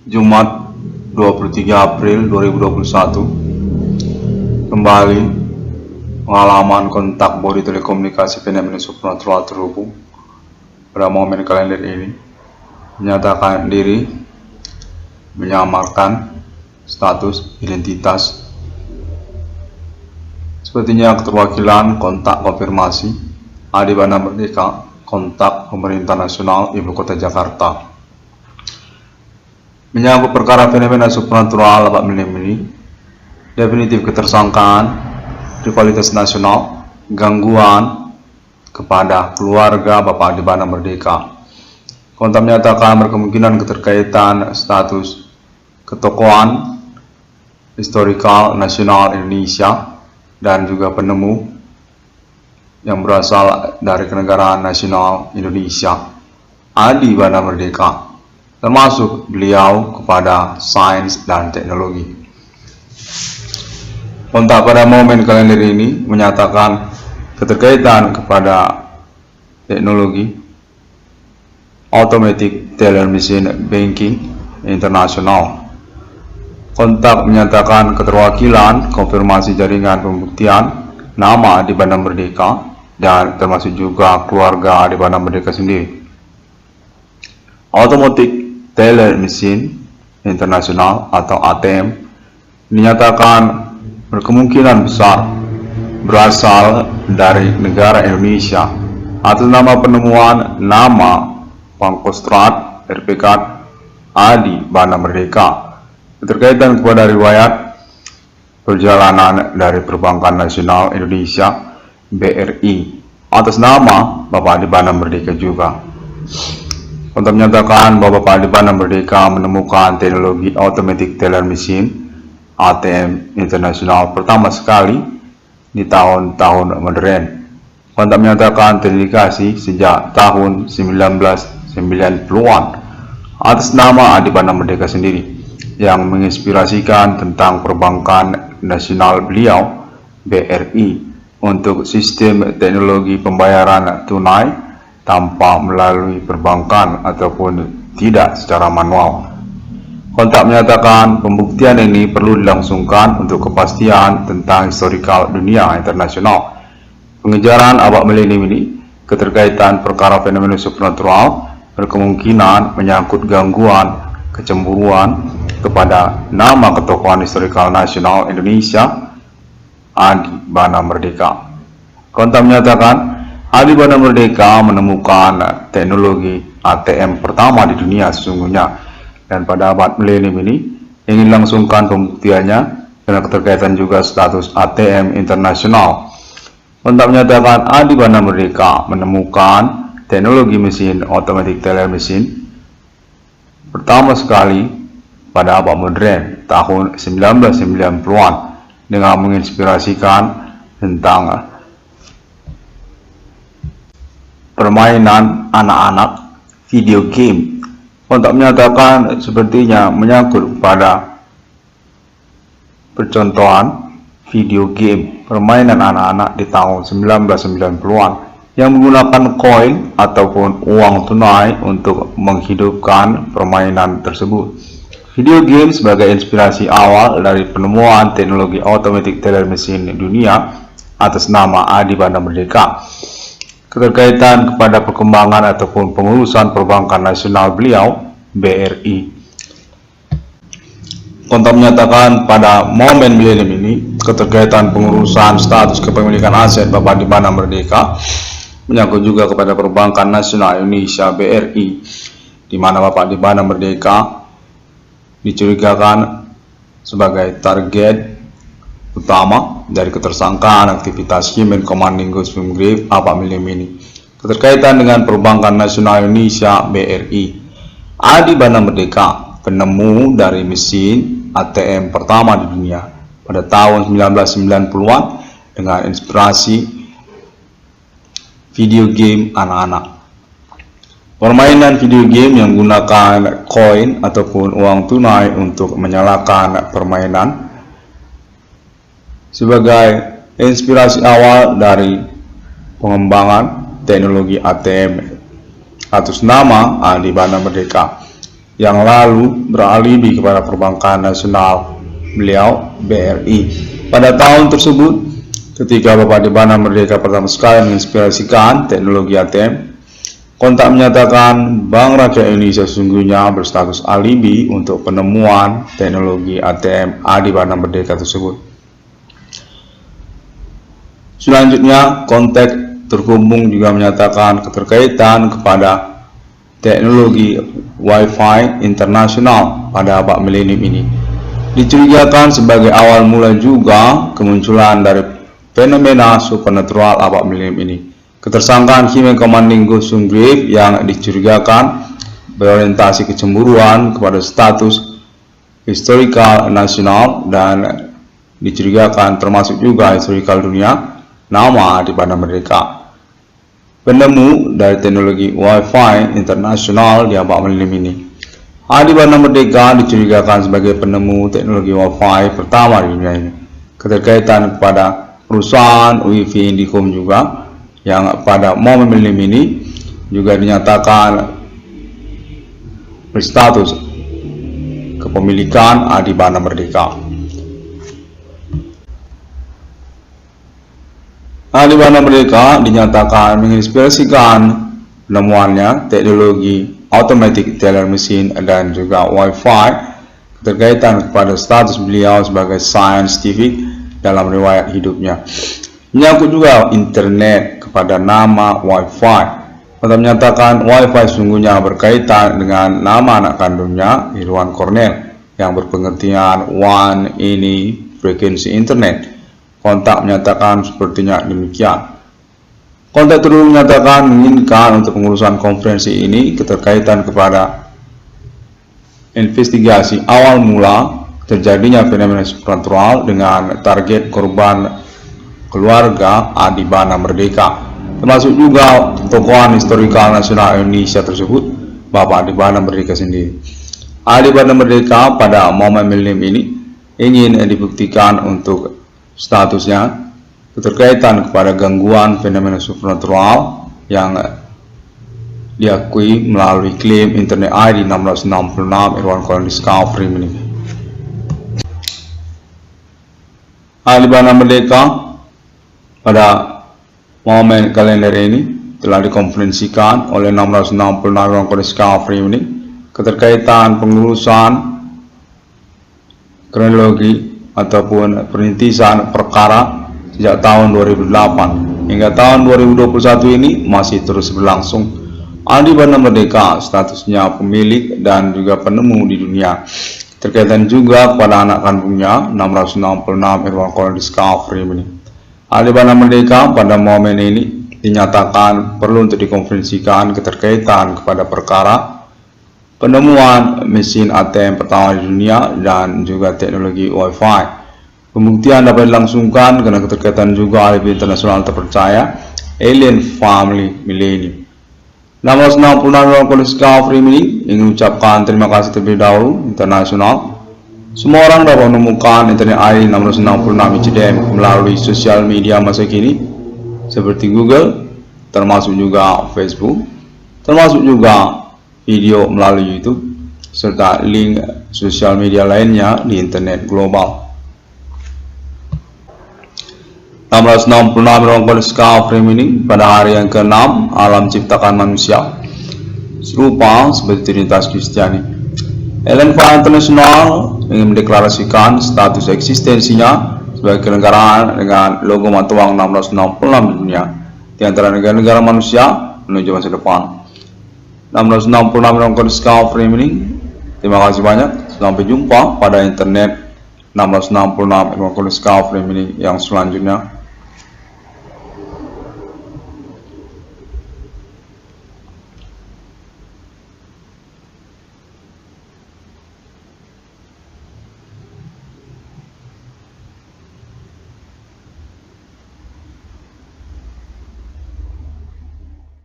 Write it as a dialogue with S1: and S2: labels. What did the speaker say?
S1: Jumat 23 April 2021. Kembali pengalaman kontak bodi telekomunikasi fenomena supernatural terhubung. Pada momen kalender ini menyatakan diri, menyamarkan status identitas. Sepertinya keterwakilan kontak konfirmasi Adi Bana Merdeka, kontak pemerintah nasional Ibu Kota Jakarta. Menyangkut perkara fenomena supernatural Bapak ini, definitif ketersangkaan, rivalitas nasional, gangguan kepada keluarga Bapak Adi Bana Merdeka. Kontak menyatakan berkemungkinan keterkaitan status ketokohan historikal nasional Indonesia dan juga penemu yang berasal dari kenegaraan nasional Indonesia, Adi Bana Merdeka, termasuk beliau kepada sains dan teknologi. Kontak pada momen kalender ini menyatakan keterkaitan kepada teknologi automatic teller machine banking internasional. Kontak menyatakan keterwakilan konfirmasi jaringan pembuktian nama Adi Bana Merdeka dan termasuk juga keluarga Adi Bana Merdeka sendiri. Automatic Teller Machine Internasional atau ATM dinyatakan berkemungkinan besar berasal dari negara Indonesia atas nama penemuan nama Pangkostrat RPK Adi Bana Merdeka, keterkaitan kepada riwayat perjalanan dari Perbankan Nasional Indonesia BRI atas nama Bapak Adi Bana Merdeka juga. Untuk menyatakan bahwa Bapak Adi Bana Merdeka menemukan teknologi automatic teller machine ATM internasional pertama sekali di tahun-tahun modern. Untuk menyatakan terindikasi sejak tahun 1990-an atas nama Adi Bana Merdeka sendiri yang menginspirasikan tentang perbankan nasional beliau BRI untuk sistem teknologi pembayaran tunai tanpa melalui perbankan ataupun tidak secara manual. Kontak menyatakan pembuktian ini perlu dilangsungkan untuk kepastian tentang historikal dunia internasional. Pengejaran Abak Milenium ini keterkaitan perkara fenomena supernatural berkemungkinan menyangkut gangguan kecemburuan kepada nama ketokohan historikal nasional Indonesia Adi Bana Merdeka. Kontak menyatakan Adi Bana Merdeka menemukan teknologi ATM pertama di dunia sesungguhnya, dan pada abad milenium ini ingin langsungkan pembuktiannya dengan keterkaitan juga status ATM internasional. Kontak menyatakan Adi Bana Merdeka menemukan teknologi mesin automatic teller machine pertama sekali pada abad modern tahun 1990-an dengan menginspirasikan tentang permainan anak-anak video game. Kontak menyatakan sepertinya menyangkut pada percontohan video game permainan anak-anak di tahun 1990-an yang menggunakan koin ataupun uang tunai untuk menghidupkan permainan tersebut. Video game sebagai inspirasi awal dari penemuan teknologi automatic teller machine dunia atas nama Adi Bana Merdeka. Keterkaitan kepada perkembangan ataupun pengurusan perbankan nasional beliau BRI. Kontak menyatakan pada momen milenium ini keterkaitan pengurusan status kepemilikan aset Bapak Adi Bana Merdeka menyangkut juga kepada Perbankan Nasional Indonesia BRI, di mana Bapak Adi Bana Merdeka dicurigakan sebagai target utama dari ketersangkaan aktivitas Human Commanding Ghost Film Grave Abak Milenium ini. Keterkaitan dengan Perbankan Nasional Indonesia BRI, Adi Bana Merdeka penemu dari mesin ATM pertama di dunia pada tahun 1990-an dengan inspirasi video game anak-anak. Permainan video game yang menggunakan koin ataupun uang tunai untuk menyalakan permainan sebagai inspirasi awal dari pengembangan teknologi ATM atas nama Adi Bana Merdeka. yang lalu beralibi kepada perbankan nasional beliau BRI. Pada tahun tersebut, ketika Bapak di Bana Merdeka pertama sekali menginspirasikan teknologi ATM, Kontak menyatakan Bank Rakyat Indonesia sesungguhnya berstatus alibi untuk penemuan teknologi ATM di Bana Merdeka tersebut. Selanjutnya, Kontak terhubung juga menyatakan keterkaitan kepada teknologi Wi-Fi internasional pada abad milenium ini. Dicurigakan sebagai awal mula juga kemunculan dari fenomena supernatural abad milenium ini. Ketersangkaan Human Commanding Gosung Grave yang dicurigakan berorientasi kecemburuan kepada status historikal nasional dan dicurigakan termasuk juga historikal dunia nama di Bana Merdeka. Penemu dari teknologi Wi-Fi internasional di abad milenium ini. Di Bana Merdeka dicurigakan sebagai penemu teknologi Wi-Fi pertama di dunia ini. Keterkaitan kepada perusahaan Wi-Fi Indicom juga yang pada momen milenium ini juga dinyatakan berstatus kepemilikan di Bana Merdeka. Di Bana Merdeka dinyatakan menginspirasikan penemuannya teknologi automatic teller machine dan juga Wi-Fi keterkaitan kepada status beliau sebagai scientific dalam riwayat hidupnya. Menyangkut juga internet kepada nama Wi-Fi. Kontak menyatakan Wi-Fi sesungguhnya berkaitan dengan nama anak kandungnya, Irwan Cornell, yang berpengertian one ini frekuensi internet. Kontak menyatakan sepertinya demikian. Kontak terus menyatakan menginginkan untuk pengurusan konferensi ini keterkaitan kepada investigasi awal mula terjadinya fenomena supernatural dengan target korban keluarga di Bana Merdeka, termasuk juga tokohan historikal nasional Indonesia tersebut, Bapak di Bana Merdeka sendiri. Di Bana Merdeka pada momen milenium ini ingin dibuktikan untuk statusnya keterkaitan kepada gangguan fenomena supernatural yang diakui melalui klaim Internet ID 1666 Irwan Cornell Discovery ini. Di Bana Merdeka pada momen kalender ini telah dikonferensikan oleh 666 Irwan Cornell Discovery ini keterkaitan pengurusan kronologi ataupun perintisan perkara sejak tahun 2008 hingga tahun 2021 ini masih terus berlangsung. Di Bana Merdeka statusnya pemilik dan juga penemu di dunia. Terkaitan juga kepada anak kandungnya 666 Irwan Cornell Discovery ini. Di Bana Merdeka pada momen ini dinyatakan perlu untuk dikonferensikan keterkaitan kepada perkara penemuan mesin ATM pertama di dunia dan juga teknologi Wi-Fi. Pembuktian dapat dilangsungkan karena keterkaitan juga alibi internasional terpercaya Alien Family Millennium. 666 Irwan Cornell Discovery ini ingin ucapkan terima kasih terlebih dahulu internasional. Semua orang dapat menemukan Internet ID 666 ICDM melalui sosial media masa kini seperti Google, termasuk juga Facebook, termasuk juga video melalui YouTube, serta link sosial media lainnya di internet global. 666 Irwan Cornell Discovery ini pada hari yang ke-6 alam ciptakan manusia serupa seperti Trinitas Kristiani. Alien Family International ingin mendeklarasikan status eksistensinya sebagai kenegaraan dengan logo matuang 666 di dunia di antara negara-negara manusia menuju masa depan. 666 Irwan Cornell Discovery ini, terima kasih banyak. Sampai jumpa pada internet 666 Irwan Cornell Discovery ini yang selanjutnya.